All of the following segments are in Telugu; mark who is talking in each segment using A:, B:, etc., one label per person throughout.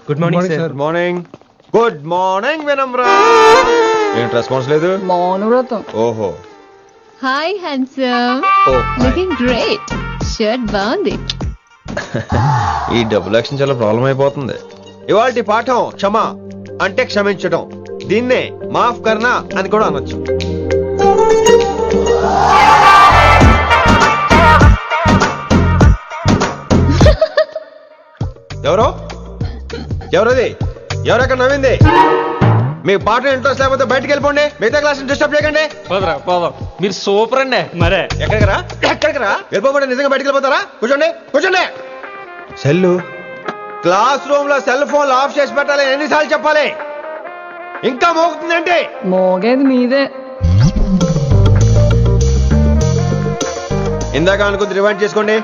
A: Good morning sir.
B: Good morning. Good morning Vinamra. ఏంటి రెస్పాన్స్ లేదు?
C: మౌనవ్రతం.
B: ఓహో.
D: Hi handsome. Looking great. Shirt బాగుంది.
B: ఈ డబుల్ యాక్షన్ చాలా ప్రాబ్లం అయిపోతుంది. ఇవాల్టి పాఠం క్షమ అంటే క్షమించడం. దీన్నే మాఫ్ కర్నా అని కూడా అనొచ్చు. ఎవరో ఎవరది? ఎవరెక్కడ నవ్వింది? మీకు పాట ఇంట్రెస్ట్ లేకపోతే బయటకు వెళ్ళిపోండి. మిగతా క్లాస్ డిస్టర్బ్ చేయకండి.
A: మీరు సూపర్ అండి. మరే
B: ఎక్కడికి రా వెళ్ళిపోమంటే నిజంగా బయటకు వెళ్ళిపోతారా? కూర్చోండి కూర్చోండి. సెల్లు క్లాస్ రూమ్ లో సెల్ ఫోన్ ఆఫ్ చేసి పెట్టాలి. ఎన్నిసార్లు చెప్పాలి? ఇంకా మోగుతుందంటే
C: మోగేది మీదే.
B: ఇందాక అనుకుంది రివైండ్ చేసుకోండి.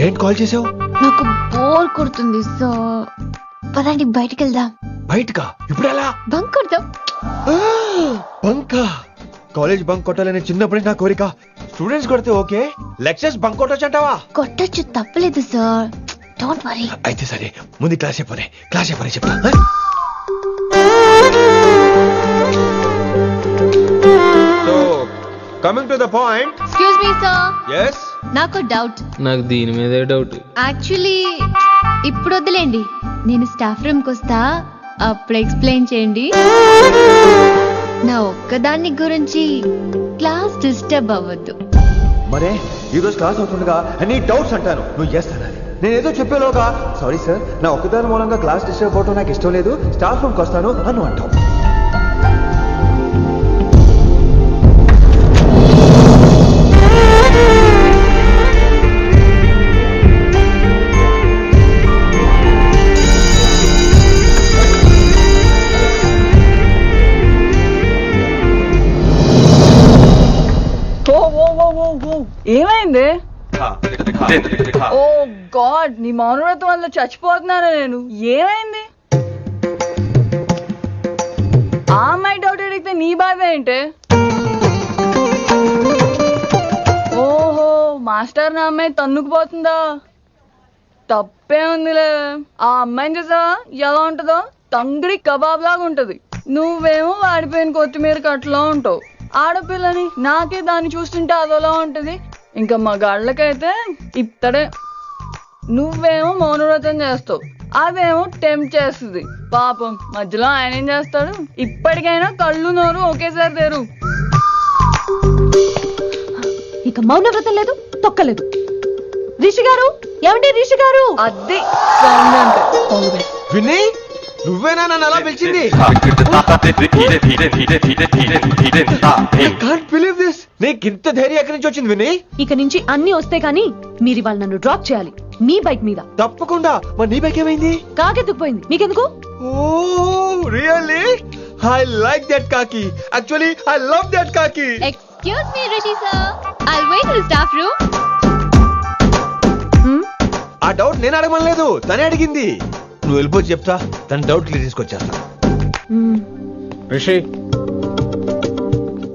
B: ఏంటి కాల్ చేసావు?
D: నాకు బోర్ కొడుతుంది సో పదండి బయటికి వెళ్దాం.
B: బయటకా? ఇప్పుడు ఎలా?
D: బంక్ కొడదాం.
B: బంకా? కాలేజ్ బంక్ కొట్టాలని చిన్నప్పటి నా కోరిక. స్టూడెంట్స్ కొడితే ఓకే, లెక్చర్స్ బంక్ కొట్టొచ్చు అంటావా?
D: కొట్టచ్చు, తప్పలేదు సార్. Don't worry.
B: అయితే సరే, ముందు క్లాస్ చెప్పనే చెప్తా. So coming to the point.
D: Excuse me sir.
B: yes
D: నాకు డౌట్.
A: నాకు దీని మీదే డౌట్.
D: యాక్చువల్లీ ఇప్పుడు వద్దులేండి, నేను స్టాఫ్ రూమ్ కి వస్తా, అప్పుడు ఎక్స్ప్లెయిన్ చేయండి. నా ఒక్కదాన్ని గురించి క్లాస్ డిస్టర్బ్ అవ్వద్దు.
B: మరే ఈ రోజు క్లాస్ అవుతుండగా అన్ని డౌట్స్ అంటాను, నువ్వు చేస్తానని. నేను ఏదో చెప్పేలోగా సారీ సార్, నా ఒక్కదాని మూలంగా క్లాస్ డిస్టర్బ్ అవటం నాకు ఇష్టం లేదు, స్టాఫ్ రూమ్కి వస్తాను అని అంటావు.
C: ఏమైంది? ఓ గాడ్, నీ మౌనవ్రతం వల్ల చచ్చిపోతున్నాను నేను. ఏమైంది? ఆ అమ్మాయి డౌట్ అడిగితే నీ బాధ ఏంటి? ఓహో, మాస్టర్ నా అమ్మాయి తన్నుకుపోతుందా? తప్పే ఉందిలే. ఆ అమ్మాయిని చూసావా ఎలా ఉంటుందో? తంగిడి కబాబ్ లాగా ఉంటది. నువ్వేమో వాడిపోయిన కొత్తిమీర కట్లా ఉంటావు. ఆడపిల్లని నాకే దాన్ని చూస్తుంటే అదోలా ఉంటది. ఇంకా మగాళ్ళకైతే ఇత్తడే. నువ్వేమో మౌనవ్రతం చేస్తావు, అదేమో టెంప్ట్ చేస్తుంది. పాపం మధ్యలో ఆయన ఏం చేస్తాడు? ఇప్పటికైనా కళ్ళు నోరు ఒకేసారి తెరు.
E: ఇక మౌనవ్రతం లేదు, తొక్కలేదు. రిషి గారు, ఏమండి రిషి గారు?
C: అది సౌండ్ అంటే.
B: విన్నీ, నువ్వేనా నన్ను అలా పిలిచింది? నీకింత ధైర్యం ఎక్కడి నుంచి వచ్చింది విన్నీ?
E: ఇక నుంచి అన్ని వస్తే గానీ మీరు ఇవాళ నన్ను డ్రాప్ చేయాలి మీ బైక్ మీద.
B: తప్పకుండా. మరి నీ బైక్ ఏమైంది?
E: కాకెత్తుకుపోయింది. మీకెందుకు?
B: ఓ రియల్లీ? ఐ లైక్ దట్ కాకి. యాక్చువల్లీ ఐ లవ్ దట్ కాకి.
D: Excuse me Rishi sir, I'll wait in staff room.
B: ఆ డౌట్ నేను అడగమనలేదు, తనే అడిగింది. నువ్వు వెళ్ళిపోయి చెప్తా, తన డౌట్ క్లియర్ తీసుకొచ్చేస్తా.
A: రిషి,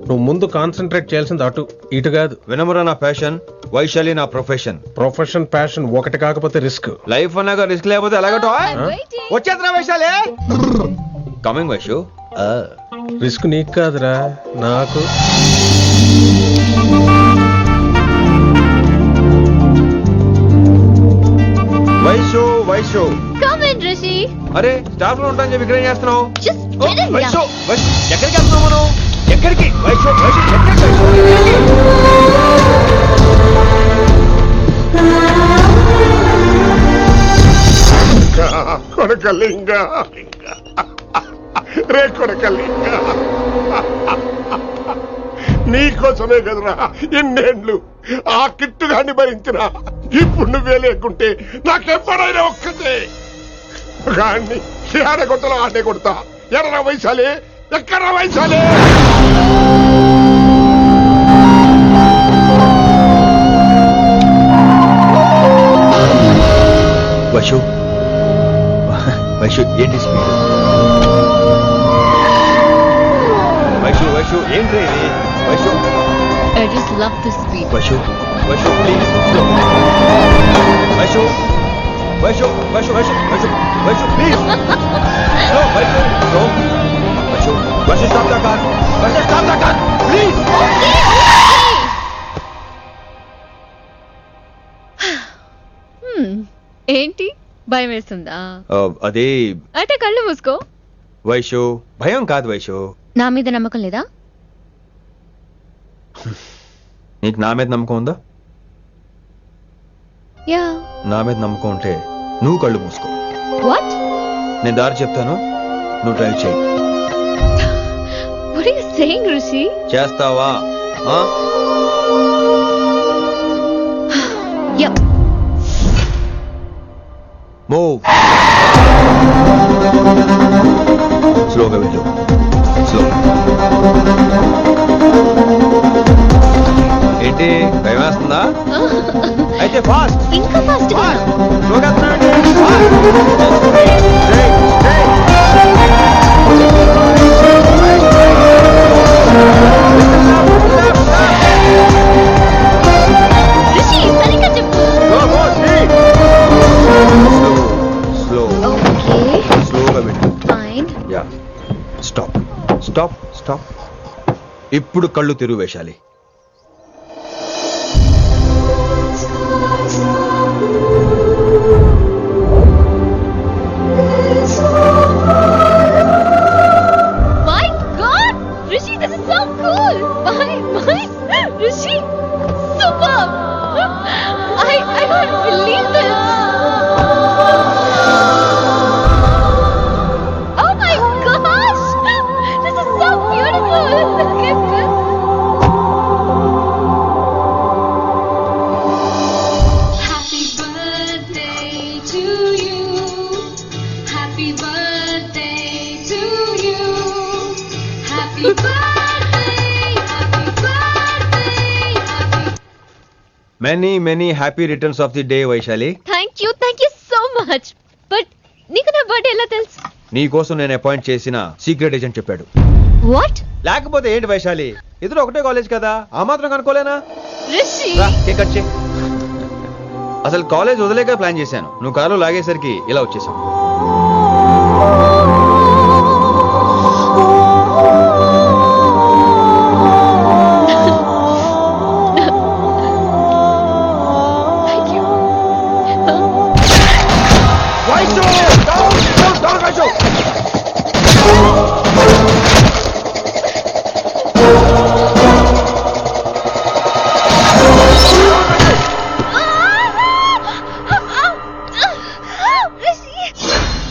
A: నువ్వు ముందు కాన్సన్ట్రేట్ చేయాల్సింది అటు ఇటు కాదు.
B: వినమ్ర నా ప్యాషన్, వైశాలి నా ప్రొఫెషన్.
A: ప్రొఫెషన్ ప్యాషన్ ఒకటి కాకపోతే రిస్క్.
B: లైఫ్ అన్నాక రిస్క్ లేకపోతే ఎలాగటో? వచ్చేద్రా వైశాలి. కమింగ్ వైషు.
A: రిస్క్ నీకు కాదురా, నాకు. Vaishu
D: come in Rishi.
B: అరే స్టాఫ్ లో ఉంటాను చెప్పి ఇక్కడ ఏం చేస్తున్నావు?
D: Just get in.
B: వైషు ఎక్కడికి వెళ్తున్నావు మనం? ఎక్కడికి? వైషు ఎక్కడికి?
F: కొడకలింగ రే కొడకలింగ, నీకోసమే కదరా ఇన్నేళ్ళు ఆ కిట్టుగాన్ని భరించినా. ఇప్పుడు నువ్వే లేకుంటే నాకెప్పుడైనా ఒక్కతే గాన్ని ఆడే కొట్టలో ఆడే కొడతా. ఎర్ర వైశాలి, ఎక్కడ వైశాలి?
B: వైషు వైషు ఏంటి స్పీడ్? వైషు ఏంటి ఇది? Vaishu
D: I just love the speed.
B: Vaishu please. Vaishu Vaishu Vaishu Vaishu Vaishu Vaishu please no Vaishu no Vaishu Vaishu stop the car Vaishu stop the car please
D: ఏంటి భయం వేస్తుందా?
B: అదే
D: అంటే కళ్ళు మూసుకో.
B: వైషు భయం కాదు వైషు.
D: నా మీద నమ్మకం లేదా?
B: నీకు నా మీద నమ్మకం ఉందా?
D: యా.
B: నా మీద నమ్మకం ఉంటే నువ్వు కళ్ళు మూసుకో.
D: వాట్?
B: నేను దారి చెప్తాను, నువ్వు డ్రైవ్ చేయి.
D: What are you saying Rishi?
B: చేస్తావా?
D: యా.
B: మూవ్. స్లోగా వెళ్ళు. స్లో. ఏంటి భయం వేస్తుందా? అయితే ఫాస్ట్.
D: ఇంకా ఫాస్ట్ గా.
B: స్లోగా వెళ్తున్నానండి. ఫాస్ట్. Straight, straight.
D: రిషి సరిగ్గా చెప్పు.
B: Go, go, speed. Slow.
D: Okay
B: స్లోగా వెళ్ళు.
D: Fine.
B: Yeah. Stop, stop, stop. ఇప్పుడు కళ్ళు తెరువు వేశాలి.
D: My God Rishi this is so cool. My Rishi super. I can't believe this. Oh my gosh, this is so beautiful. Look at this.
G: Happy birthday to you. Happy birthday to you. Happy birthday, happy birthday, happy
B: many happy returns of the day Vaishali.
D: Thank you so much. But నీకు నా బర్త్డే ఎలా తెలుసు?
B: నీ కోసం నేను అపాయింట్ చేసిన సీక్రెట్ ఏజెంట్ చెప్పాడు.
D: What?
B: లేకపోతే ఏంటి వైశాలి, ఇద్దరు ఒకటే కాలేజ్ కదా, ఆ మాత్రం కనుక్కోలేనా?
D: రిషి
B: రా, కేక్ కట్ చేయి. అసలు కాలేజ్ వదిలేక ప్లాన్ చేశాను, నువ్వు కారు లాగేసరికి ఇలా వచ్చేసావు.
D: Thank you.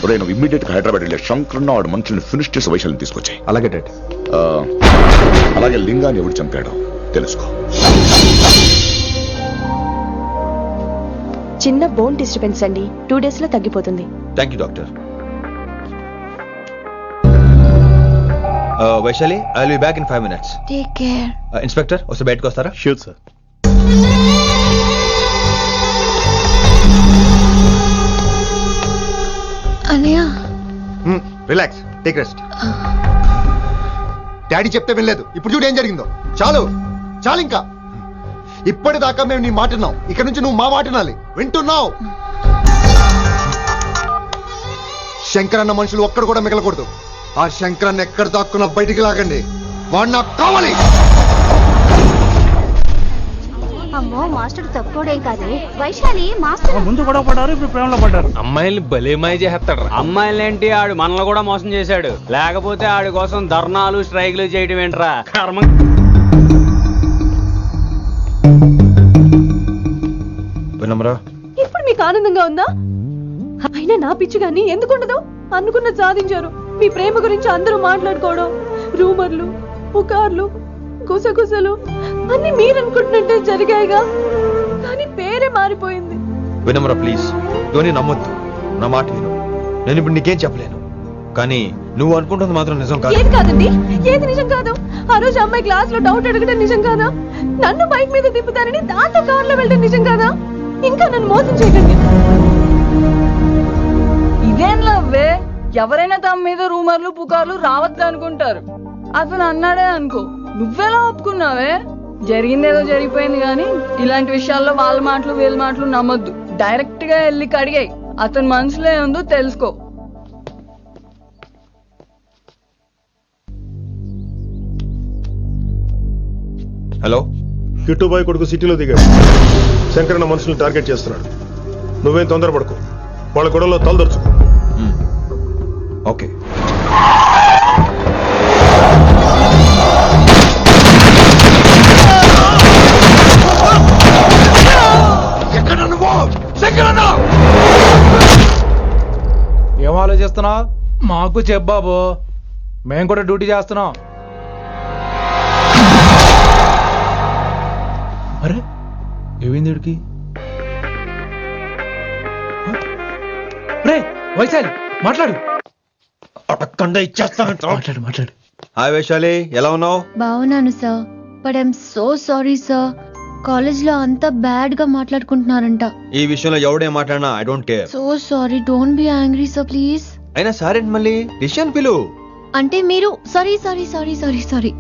H: ఒరేయ్, నువ్వు ఇమ్మీడియట్ గా హైదరాబాద్ వెళ్ళే శంకరన్న వాడు మనుషుల్ని ఫినిష్ చేసి వైశాల్ని తీసుకొచ్చాయి.
B: అలాగే డాడ్.
H: అలాగే లింగాన్ని ఎవడు చంపాడో తెలుసుకో.
E: చిన్న బోన్ డిస్టర్బెన్స్ అండి, 2 days లో తగ్గిపోతుంది.
B: Thank you doctor. Vaishali, I will be back in 5 minutes.
D: Take care.
B: Inspector ఒకసారి బయటకు వస్తారా?
A: Sure sir.
D: అనయ్య
I: రిలాక్స్, టేక్ రెస్ట్. డాడీ చెప్తే వినలేదు, ఇప్పుడు చూడు ఏం జరిగిందో. చాలు చాలు, ఇంకా ఇప్పటిదాకా మేము నీ మాట విన్నాం, ఇక్కడ నుంచి నువ్వు మా మాట వినాలి. వింటున్నావు? శంకర్ అన్న మనుషులు ఒక్కడు కూడా మిగలకూడదు. ఆ శంకరాన్ని ఎక్కడ దాక్కున్నా బయటికి లాగండి, వాడు నాకు కావాలి.
G: అమ్మో, మాస్టర్ తక్కువడే కాదే. వైశాలి మాస్టర్
J: ముందు గొడవ పడ్డారు, ఇప్పుడు ప్రేమలో పడ్డారు.
A: అమ్మాయిల్ని భలే మాయ చేస్తాడు.
J: అమ్మాయిలేంటి, ఆడు మనల్ని కూడా మోసం చేశాడు. లేకపోతే ఆడి కోసం ధర్నాలు స్ట్రైక్లు చేయడం ఏంట్రా కర్మ.
B: వినమ్రా,
E: ఇప్పుడు మీకు ఆనందంగా ఉందా? అయినా నా పిచ్చి గాని ఎందుకుండదు? అనుకున్నది సాధించారు. మీ ప్రేమ గురించి అందరూ మాట్లాడుకోవడం, రూమర్లు, పుకార్లు, గుసగుసలు అన్ని మీరు అనుకుంటున్నట్టే జరిగాయిగా, కానీ పేరే మారిపోయింది.
B: వినమ్రా ప్లీజ్, ఇవన్నీ నమ్మొద్దు. నా మాట విను. నేను ఇప్పుడు నీకేం చెప్పలేను, కానీ నువ్వు అనుకుంటుంది మాత్రం నిజం కాదు.
E: ఏది కాదండి, ఏది నిజం కాదు? ఆ రోజు అమ్మాయి క్లాస్ లో డౌట్ అడగడం నిజం కాదా? నన్ను బైక్ మీద తిప్పుతానని దాంతో కార్లో వెళ్ళడం నిజం కాదా? ఇంకా నన్ను మోసం చేయకండి.
C: ఇదేం లవ్వే? ఎవరైనా తమ మీద రూమర్లు పుకార్లు రావద్దు అనుకుంటారు. అతను అన్నాడే అనుకో, నువ్వెలా ఒప్పుకున్నావే? జరిగిందేదో జరిగిపోయింది, కానీ ఇలాంటి విషయాల్లో వాళ్ళ మాటలు వీళ్ళ మాటలు నమ్మొద్దు. డైరెక్ట్ గా వెళ్ళి కడిగాయి. అతని మనసులో ఏముందో తెలుసుకో.
B: హలో,
F: కిట్టుబాయ్ కొడుకు సిటీలో దిగాడు. శంకరన్న మనుషుల్ని టార్గెట్ చేస్తున్నాడు. నువ్వేం తొందరపడకు, వాళ్ళ గొడవలో తలదొరుచుకో.
B: ఓకే.
A: ఏం ఆలోచిస్తున్నావు? మాకు చెప్పాబు, మేము కూడా డ్యూటీ చేస్తున్నాం. అరే ఏమైంది వీడికి? రే వైశాలి, మాట్లాడు.
B: అటక్కండా ఇచ్చేస్తాను.
A: మాట్లాడు మాట్లాడు.
B: హాయ్ వైశాలి, ఎలా ఉన్నావు?
D: బాగున్నాను sir, but I'm so sorry sir. College లో అంతా బ్యాడ్ గా మాట్లాడుకుంటున్నారంట.
B: ఈ విషయంలో ఎవడేం మాట్లాడినా I don't care.
D: So sorry, don't be angry sir please.
B: అయినా సారేంటి మళ్ళీ? డిసిషన్ పిలు.
D: అంటే మీరు sorry sorry sorry sorry sorry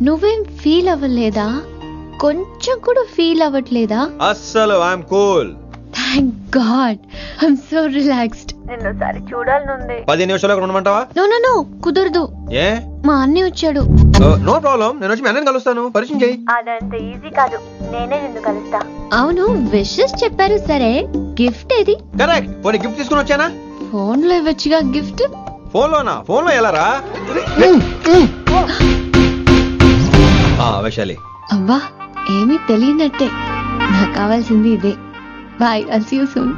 D: నువ్వేం ఫీల్ అవ్వలేదా? కొంచెం కూడా ఫీల్ అవ్వట్లేదా?
B: అస్సలు I'm cool.
D: Thank God, I'm so relaxed.
B: 10 నిమిషాలు ఉండమంటావా?
D: నో నో నో, కుదరదు.
B: ఏ?
D: మా అన్నయ్య వచ్చాడు.
B: నో ప్రాబ్లం, నేను వచ్చి మీ అన్నని కలుస్తాను. పరిచయం చేయి.
G: అదంత ఈజీ కాదు, నేనే నిన్ను కలుస్తా.
D: అవును, విషెస్ చెప్పారు సరే, గిఫ్ట్ ఏది?
B: కరెక్ట్. పోనీ గిఫ్ట్ తీసుకుని వచ్చానా?
D: ఫోన్ లో ఇవ్వచ్చుగా గిఫ్ట్.
B: ఫోన్ లోనా? ఫోన్ లో ఎలా రా? వైశాలి.
D: అబ్బా, ఏమీ తెలియనట్టే. నాకు కావాల్సింది ఇదే. Bye, I'll see you soon.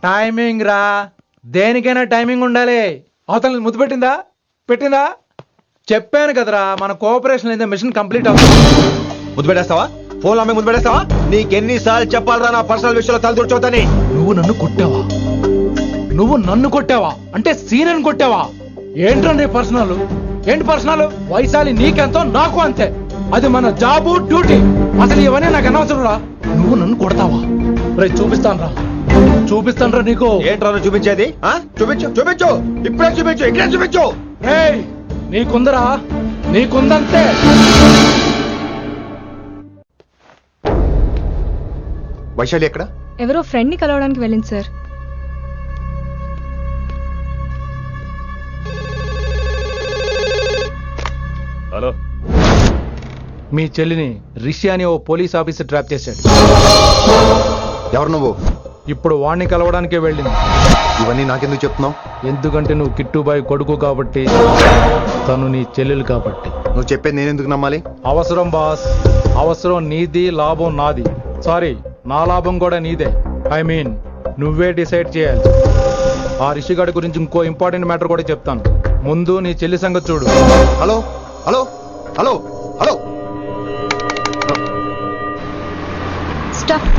A: Timing రా, దేనికైనా టైమింగ్ ఉండాలి. అవతల ముద్దు పెట్టిందా? పెట్టిందా? చెప్పాను కదరా, మన కోఆపరేషన్ అయితే మిషన్ కంప్లీట్ అవుతుంది.
B: ముద్దు పెట్టేస్తావా? ఫోన్ లో ముద్దు పెట్టేస్తావా? నీకెన్నిసార్లు చెప్పాలరా నా పర్సనల్ విషయంలో తల దూర్చోతాని?
A: నువ్వు నన్ను కొట్టావా? నువ్వు నన్ను కొట్టావా? అంటే సీనియర్ కొట్టావా? ఏంట్రా నీ పర్సనల్? ఏంటి పర్సనల్? వైశాలి నీకెంతో నాకు అంతే. అది మన జాబు, డ్యూటీ. అసలు ఇవన్నీ నాకు అనవసరం రా. నువ్వు నన్ను కొడతావా? రే చూపిస్తాను రా నీకు.
B: ఏంట్రా నువ్వు చూపించేది? చూపించు చూపించు, ఇప్పుడే చూపించు, ఇక్కడే చూపించు.
A: నీకుందరా, నీకుందంతే.
I: వైశాలి ఎక్కడ?
E: ఎవరో ఫ్రెండ్ ని కలవడానికి వెళ్ళింది సార్.
F: హలో,
A: మీ చెల్లిని రిషి అని ఓ పోలీస్ ఆఫీసర్ ట్రాప్ చేశాడు.
I: ఎవరు నువ్వు?
A: ఇప్పుడు వాణ్ణి కలవడానికే వెళ్ళింది.
I: ఇవన్నీ నాకెందుకు చెప్తున్నావు?
A: ఎందుకంటే నువ్వు కిట్టుబాయి కొడుకు కాబట్టి, తను నీ చెల్లెలు కాబట్టి.
I: నువ్వు చెప్పేది నేను ఎందుకు నమ్మాలి?
A: అవసరం బాస్, అవసరం నీది, లాభం నాది. సారీ, నా లాభం కూడా నీదే. ఐ మీన్ నువ్వే డిసైడ్ చేయాలి. ఆ రిషిగాడి గురించి ఇంకో ఇంపార్టెంట్ మ్యాటర్ కూడా చెప్తాను. ముందు నీ చెల్లి సంగతి చూడు.
I: Hello hello hello hello,
D: stop.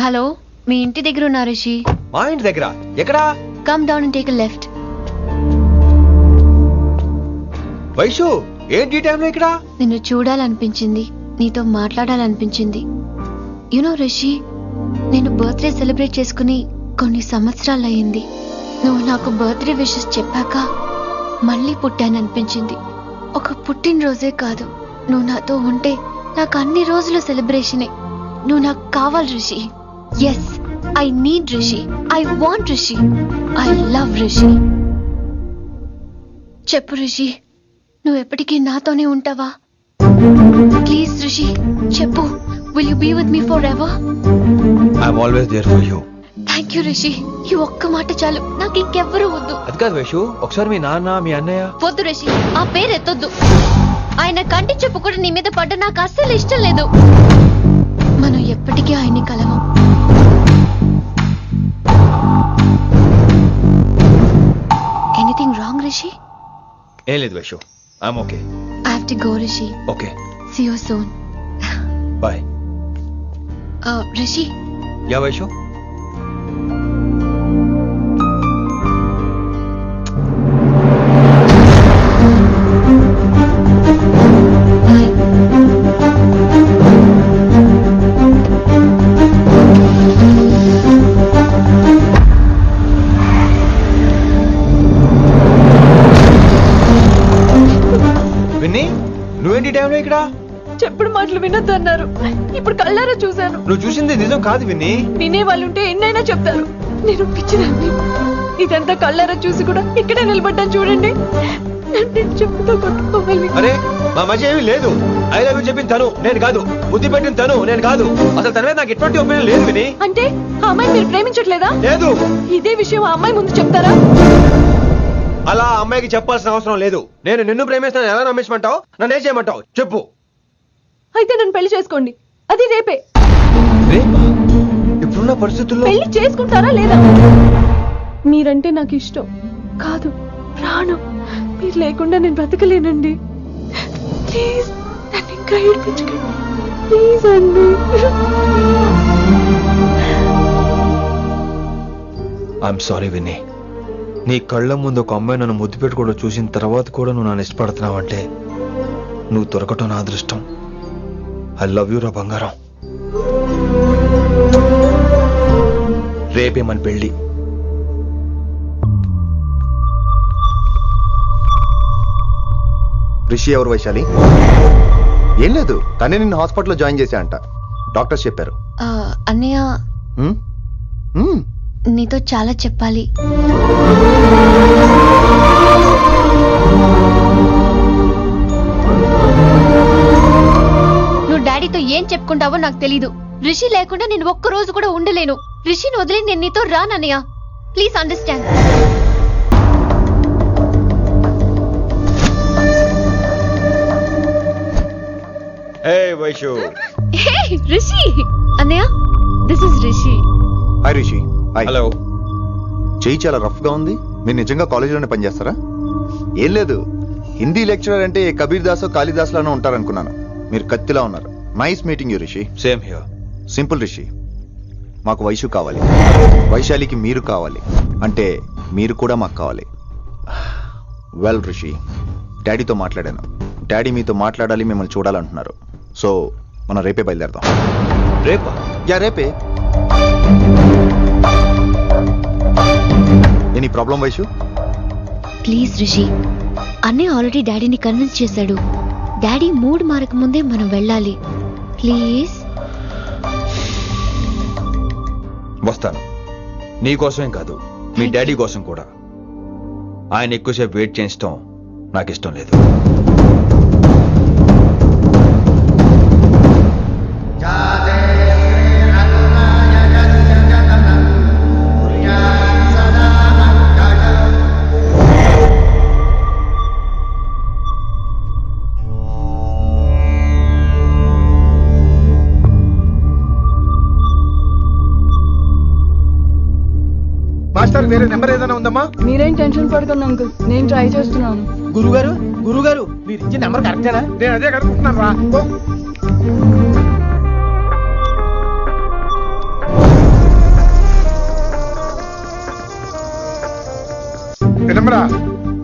D: Hello, మీ ఇంటి దగ్గర ఉన్నా రిషి?
B: మా ఇంటి దగ్గర? ఎక్కడా?
D: Come down and take a left.
B: Vaishu, ఏంటి ఈ టైంలో ఇక్కడ?
D: నిన్ను చూడాలనిపించింది, నీతో మాట్లాడాలనిపించింది. యునో రిషి, నేను బర్త్డే సెలబ్రేట్ చేసుకుని కొన్ని సంవత్సరాలు అయ్యింది. నువ్వు నాకు బర్త్డే విషెస్ చెప్పాక మళ్ళీ పుట్టాననిపించింది. ఒక పుట్టినరోజే కాదు, నువ్వు నాతో ఉంటే నాకు అన్ని రోజులు సెలబ్రేషనే. నువ్వు నాకు కావాలి Rishi. Yes, I need Rishi, I want Rishi, I love Rishi. చెప్పు రిషి, నువ్వు ఎప్పటికీ నాతోనే ఉంటావా? ప్లీజ్ రిషి చెప్పు. Will you be with me forever?
B: I'm always there for you.
D: Thank you Rishi, ఈ ఒక్క మాట చాలు, నాకు ఇంకెవ్వరూ వద్దు.
B: అది కాదు వైషు, ఒకసారి మీ నాన్న, మీ అన్నయ్య.
D: వద్దు రిషి, ఆ పేరు ఎత్తొద్దు. ఆయన కంటి చెప్పు కూడా నీ మీద పడ్డ నాకు అస్సలు ఇష్టం లేదు. మనం ఎప్పటికీ ఆయన్ని కలవం. Anything wrong Rishi?
B: ఏం లేదు Vaishu, I'm okay.
D: I have to go Rishi.
B: Okay,
D: see you soon.
B: Bye.
D: Rishi,
B: yeah Vaishu. Vinni, నువ్వేంటి టైంలో ఇక్కడ?
E: చెప్పుడు మాటలు వినొద్దు అన్నారు. ఇప్పుడు కళ్ళారా చూశాను.
B: నువ్వు చూసింది నిజం కాదు విని.
E: వినే వాళ్ళు ఉంటే ఎన్నైనా చెప్తారు. నేను పిచ్చిదాన్ని. ఇదంతా కళ్ళారా చూసి కూడా ఇక్కడే నిలబడ్డాను చూడండి. నన్ను చెప్పుతో కొట్టుకోవాలి.
B: అరే మా మధ్య ఏమీ లేదు. ఐ లవ్ యూ చెప్పింది తను, నేను కాదు. బుద్ధి పెట్టిన తను, నేను కాదు. అసలు తన మీద నాకు ఎటువంటి ఒపీనియన్ లేదు విని.
E: అంటే ఆ అమ్మాయిని మీరు ప్రేమించట్లేదా?
B: లేదు.
E: ఇదే విషయం ఆ అమ్మాయి ముందు చెప్తారా?
B: అలా ఆ అమ్మాయికి చెప్పాల్సిన అవసరం లేదు. నేను నిన్ను ప్రేమిస్తాను ఎలా నమ్మించమంటావు? నన్ను ఏం చేయమంటావు చెప్పు.
E: అయితే నన్ను పెళ్లి చేసుకోండి. అది రేపే.
B: రేపా? ఇప్పుడున్న పరిస్థితుల్లో
E: పెళ్లి చేసుకుంటారా లేదా? మీరంటే నాకు ఇష్టం కాదు, ప్రాణం. మీరు లేకుండా నేను బ్రతకలేనండి. ప్లీజ్ నన్ను ఇంకా ఏడిపించకండి. ప్లీజ్ అండి.
B: I'm sorry Vinni. నీ కళ్ళ ముందు ఒక అమ్మాయి నన్ను ముద్దు పెట్టుకోవడం చూసిన తర్వాత కూడా నువ్వు నన్ను ఇష్టపడుతున్నావంటే నువ్వు దొరకటం నా అదృష్టం. ఐ లవ్ యూ రా బంగారం. రేపే మన పెళ్ళి.
I: రిషి ఎవరు వైశాలి? ఏం లేదు, తనే నిన్ను హాస్పిటల్లో జాయిన్ చేశా అంట. డాక్టర్స్ చెప్పారు.
D: అన్నయ్య
I: హ్మ్? హ్మ్.
D: నీతో చాలా చెప్పాలి. నువ్వు డాడీతో ఏం చెప్పుకుంటావో నాకు తెలీదు. రిషి లేకుండా నేను ఒక్క రోజు కూడా ఉండలేను. రిషిని వదిలి నేను నీతో రానన్నయ్య. Please understand.
B: Vaishu.
D: Hey Rishi. అన్నయ్య this is Rishi.
I: Hi Rishi. Hi.
B: Hello.
I: చెయ్యి చాలా రఫ్ గా ఉంది. మీరు నిజంగా కాలేజీలోనే పనిచేస్తారా? ఏం లేదు, హిందీ లెక్చరర్ అంటే కబీర్ దాసో కాళిదాస్ లానో ఉంటారనుకున్నాను. మీరు కత్తిలా ఉన్నారు. Nice meeting you Rishi.
B: Same here.
I: Simple Rishi, మాకు వైషు కావాలి. వైశాలికి మీరు కావాలి. అంటే మీరు కూడా మాకు కావాలి. వెల్ రిషి, డాడీతో మాట్లాడాను. డాడీ మీతో మాట్లాడాలి, మిమ్మల్ని చూడాలంటున్నారు. సో మనం రేపే బయలుదేరదాం.
B: రేపా?
I: యా రేపే. Any problem Vaishu?
D: Please Rishi. అన్నయ్య ఆల్రెడీ డాడీని కన్విన్స్ చేశాడు. డాడీ మూడ్ మారక ముందే మనం వెళ్ళాలి. ప్లీజ్.
B: వస్తాను. నీ కోసమేం కాదు, మీ డాడీ కోసం కూడా. ఆయన ఎక్కువసేపు వెయిట్ చేయించడం నాకు ఇష్టం లేదు.
A: మాస్టర్ వేరే నెంబర్ ఏదైనా ఉందమ్మా?
C: మీరేం టెన్షన్ పడకండి అంకుల్, నేను ట్రై చేస్తున్నాను.
A: గురుగారు మీరు ఇచ్చిన నెంబర్ కరెక్టేనా? నేను అదే కనుక్కుంటున్నాను రా. నెంబరా?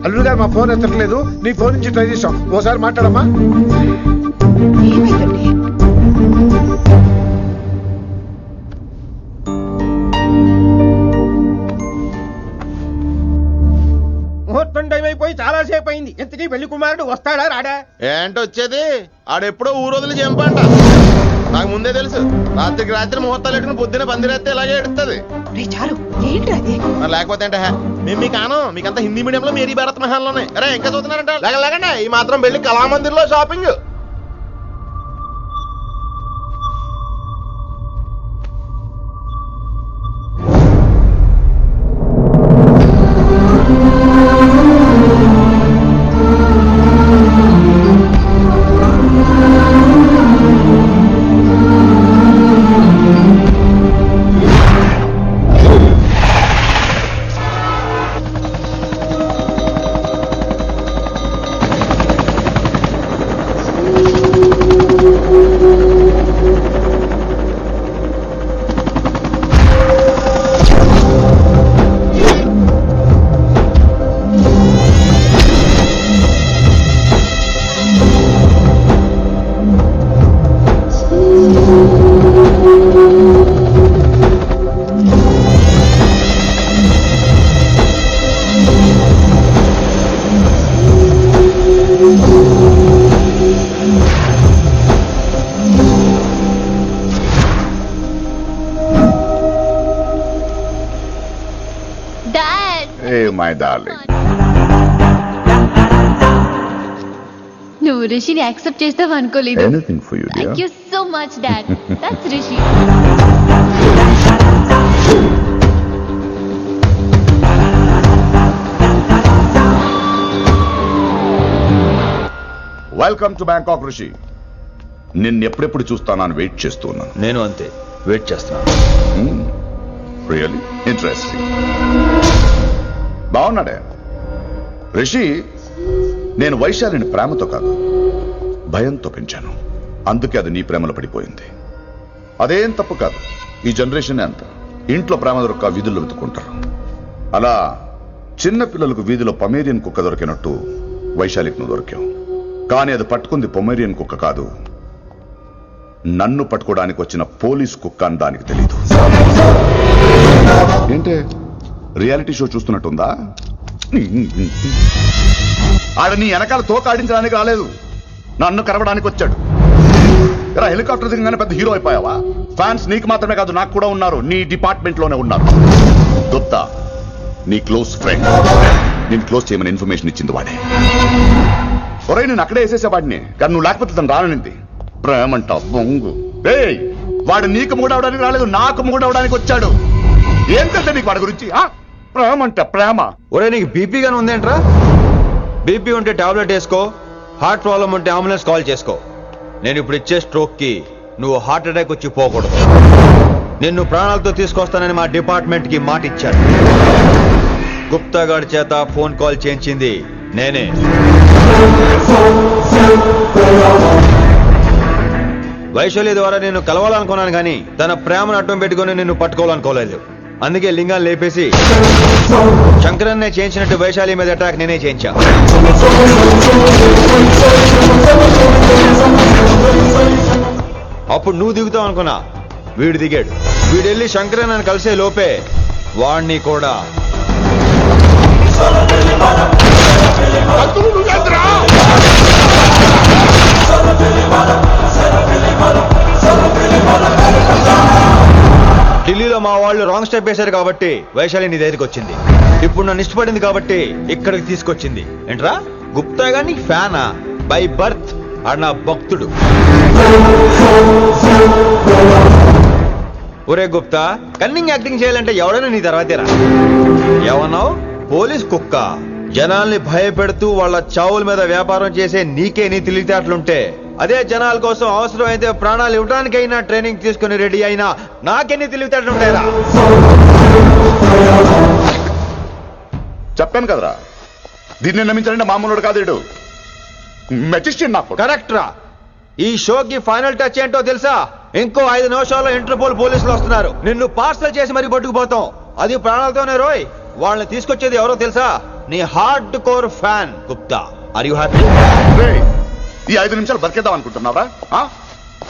A: అల్లుడు గారు మా ఫోన్ ఎత్తట్లేదు, నీ ఫోన్ నుంచి ట్రై చేసాం. ఓసారి మాట్లాడమ్మా. ముహూర్తం టైం అయిపోయి చాలా సేపు అయింది. ఎంతకీ పెళ్లి కుమారుడు వస్తాడా రాడా?
K: ఏంటి వచ్చేది? ఆడెప్పుడో ఊరొదిలి చెంపంట. నాకు ముందే తెలుసు. రాత్రికి రాత్రి ముహూర్తాలు ఎట్టుకుని పొద్దున పందిరేస్తే ఇలాగే ఎడుతుంది.
E: చాలు ఏంటి
K: మరి లేకపోతే అంటే మేము మీకు కాను, మీకంతా హిందీ మీడియంలో మేరీ భారత్ మహాల్లోనే. అరే ఇంకా చూస్తున్నారంట. లేకండి ఈ మాత్రం వెళ్ళి కళామందిర్లో షాపింగ్.
H: My darling.
D: నువ్వు రిషిని యాక్సెప్ట్ చేస్తావు అనుకోలేదు.
H: Anything for you dear.
D: Thank you so much dad. That's Rishi.
H: Welcome to Bangkok Rishi. నిన్ను ఎప్పుడెప్పుడు చూస్తానని వెయిట్ చేస్తూ ఉన్నాను.
I: నేను అంతే వెయిట్ చేస్తున్నాను.
H: Really interesting. బాగున్నాడే రిషి. నేను వైశాలిని ప్రేమతో కాదు భయంతో పెంచాను. అందుకే అది నీ ప్రేమలో పడిపోయింది. అదేం తప్పు కాదు. ఈ జనరేషన్ అంత ఇంట్లో ప్రేమ దొరక్క వీధుల్లో వెతుకుంటారు. అలా చిన్న పిల్లలకు వీధిలో పమేరియన్ కుక్క దొరికినట్టు వైశాలికి నువ్వు దొరికావు. కానీ అది పట్టుకుంది పొమేరియన్ కుక్క కాదు, నన్ను పట్టుకోవడానికి వచ్చిన పోలీస్ కుక్క అని దానికి తెలీదు. ఏంటే రియాలిటీ షో చూస్తున్నట్టుందా? ఆడ నీ వెనకాల తోక ఆడించడానికి రాలేదు, నన్ను కరవడానికి వచ్చాడు. ఇలా హెలికాప్టర్ దిగగానే పెద్ద హీరో అయిపోయావా? ఫ్యాన్స్ నీకు మాత్రమే కాదు నాకు కూడా ఉన్నారు. నీ డిపార్ట్మెంట్ లోనే ఉన్నారు. గుప్తా నీ క్లోజ్ ఫ్రెండ్. నేను క్లోజ్ చేయమని ఇన్ఫర్మేషన్ ఇచ్చింది వాడే. ఒరే నేను అక్కడే వేసేసేవాడిని, కానీ నువ్వు లేకపోతే తను రానుంది. ప్రేమంట బొంగు. వాడు నీకు మూడవడానికి రాలేదు, నాకు మూడవడానికి వచ్చాడు. ఏం తెలుసా నీకు వాడి గురించి? ప్రేమంట ప్రేమ.
B: ఒరే నీకు బీపీ గాని ఉందేంట్రా? బీపీ ఉంటే టాబ్లెట్ వేసుకో, హార్ట్ ప్రాబ్లం ఉంటే అంబులెన్స్ కాల్ చేసుకో. నేను ఇప్పుడు ఇచ్చే స్ట్రోక్ కి నువ్వు హార్ట్ అటాక్ వచ్చి పోకూడదు. నిన్ను ప్రాణాలతో తీసుకొస్తానని మా డిపార్ట్మెంట్ కి మాట ఇచ్చాడు. గుప్తా గారి చేత ఫోన్ కాల్ చేయించింది నేనే. వైశాలి ద్వారా నేను కలవాలనుకున్నాను కానీ తన ప్రేమను అడ్డం పెట్టుకుని నిన్ను పట్టుకోవాలనుకోలేదు. అందుకే లింగాన్ని లేపేసి శంకరన్నే చేయించినట్టు వైశాలి మీద అటాక్ నేనే చేయించా. అప్పుడు నువ్వు దిగుతావు అనుకున్నా, వీడు దిగాడు. వీడు వెళ్ళి శంకరన్నని కలిసే లోపే వాణ్ణి కూడా ఢిల్లీలో మా వాళ్ళు రాంగ్ స్టెప్ వేశారు కాబట్టి వైశాలి నీ దగ్గరికి వచ్చింది. ఇప్పుడు నన్ను ఇష్టపడింది కాబట్టి ఇక్కడికి తీసుకొచ్చింది. ఏంట్రా గుప్తా గాని ఫ్యానా? బై బర్త్ ఆడు నా భక్తుడు. ఒరే గుప్తా, కన్నింగ్ యాక్టింగ్ చేయాలంటే ఎవరైనా నీ తర్వాతేరా. ఏమన్నావు? పోలీస్ కుక్క. జనాల్ని భయపెడుతూ వాళ్ళ చావుల మీద వ్యాపారం చేసే నీకే నీ తెలివితేటలుంటే, అదే జనాల కోసం అవసరమైతే ప్రాణాలు ఇవ్వడానికైనా ట్రైనింగ్ తీసుకుని రెడీ అయినా నాకెన్ని తెలివితేటలు ఉంటాయరా?
H: చెప్పాను కదరా, దీన్ని నమ్మించాలంటే మామూలుడు కాదు, వీడు మెజిస్ట్రియన్. నాకు
B: కరెక్ట్ రా. ఈ షోకి ఫైనల్ టచ్ ఏంటో తెలుసా? ఇంకో 5 నిమిషాల్లో ఇంటర్పోల్ పోలీసులు వస్తున్నారు. నిన్ను పార్సల్ చేసి మరీ పట్టుకుపోతాం. అది ప్రాణాలతోనే రోయ్. వాళ్ళని తీసుకొచ్చేది ఎవరో తెలుసా? నీ hardcore fan Gupta. Are you happy?
H: ఈ 5 నిమిషాలు బతికేద్దాం అనుకుంటున్నావరా?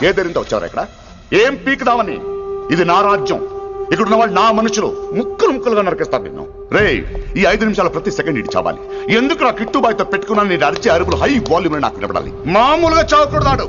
H: ఏ ధైర్యంతో వచ్చారా ఇక్కడ? ఏం పీకుదామని? ఇది నా రాజ్యం. ఇక్కడున్న వాళ్ళు నా మనుషులు. ముక్కలు ముక్కలుగా నరికేస్తారు నిన్ను. ఈ 5 నిమిషాలు ప్రతి సెకండ్ ఇటు చావాలి. ఎందుకు నా కిట్టుబాయ్తో పెట్టుకున్నాను? నేను అరిచే అరుపులు హై వాల్యూమ్ నాకు వినపడాలి. మామూలుగా చావకూడదాడు.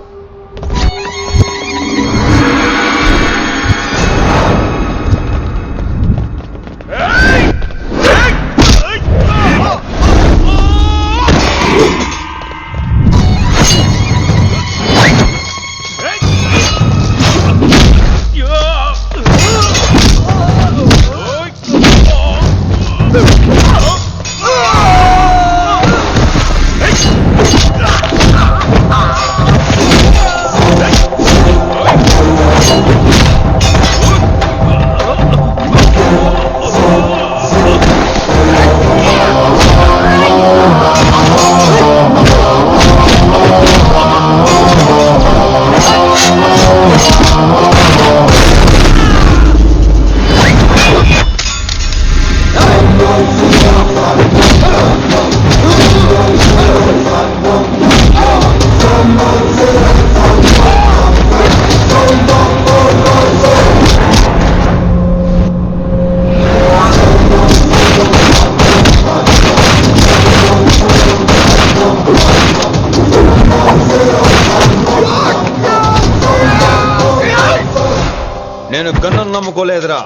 B: నేను గన్నును నమ్ముకోలేదురా,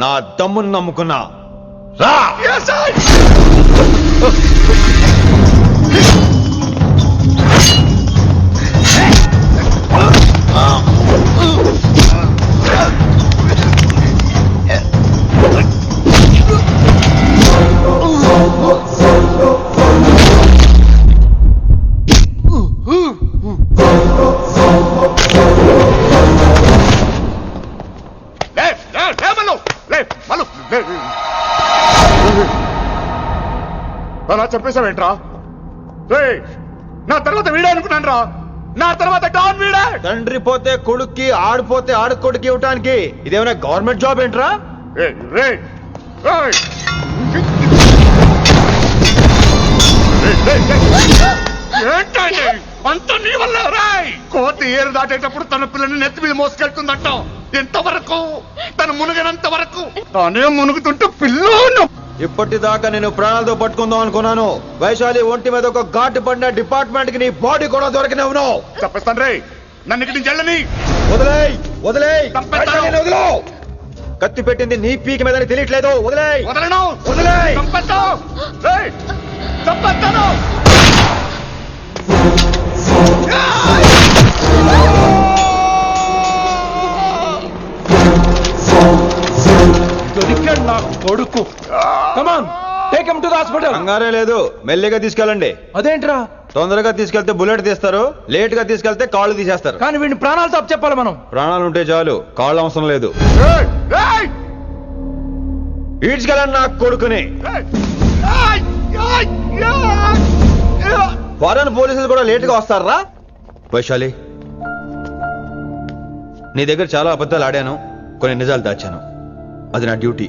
B: నా దమ్మును నమ్ముకున్నా. రా!
H: అలా చెప్పేశావేంట్రా? నా తర్వాత వీడే అనుకున్నాను రా. నా తర్వాత డాన్ వీడే.
B: తండ్రి పోతే కొడుక్కి, ఆడిపోతే ఆడుకొడుకి ఇవ్వటానికి ఇదేమైనా గవర్నమెంట్ జాబ్ ఏంట్రా?
H: అంత నీ వల్ల రాయ్. కోతి ఏరు దాటేటప్పుడు తన పిల్లని నెత్తి మీద మోసుకెళ్తుందంట. ఎంతవరకు? తను మునిగినంత వరకు. తానే మునుగుతుంటే పిల్లను.
B: ఇప్పటిదాకా నేను ప్రాణాలతో పట్టుకుందాం అనుకున్నాను. వైశాలి ఒంటి మీద ఒక ఘాటు పడిన డిపార్ట్మెంట్ కి నీ బాడీ కూడా దొరకనివ్వను.
H: చెప్పేస్తాను రే. నన్ను ఇక్కడి నుంచి వెళ్ళని.
B: వదిలేయ్, వదిలేయ్.
H: చంపేస్తాను.
B: వైశాలిని వదిలో. కత్తి పెట్టింది నీ పీకి మీదని తెలియట్లేదు. వదిలేయ్,
H: వదలను.
B: వదిలేయ్.
H: చంపేస్తాను. రేయ్, చంపేస్తాను.
A: దొరికాడు నా కొడుకు. Come on, take him to the hospital.
B: కంగారే లేదు, మెల్లిగా తీసుకెళ్ళండి.
A: అదేంట్రా?
B: తొందరగా తీసుకెళ్తే బుల్లెట్ తీస్తారు, లేట్ గా తీసుకెళ్తే కాళ్ళు తీసేస్తారు.
A: కానీ వీడిని ప్రాణాలతో చెప్పాలి మనం.
B: ప్రాణాలు ఉంటే చాలు, కాళ్ళు అవసరం లేదు. ఈడ్చుకెళ్ళండి నా కొడుకుని. ఫారెన్ పోలీసులు కూడా లేట్ గా వస్తారా? వైశాలి, నీ దగ్గర చాలా అబద్ధాలు ఆడాను, కొన్ని నిజాలు దాచాను. అది నా డ్యూటీ.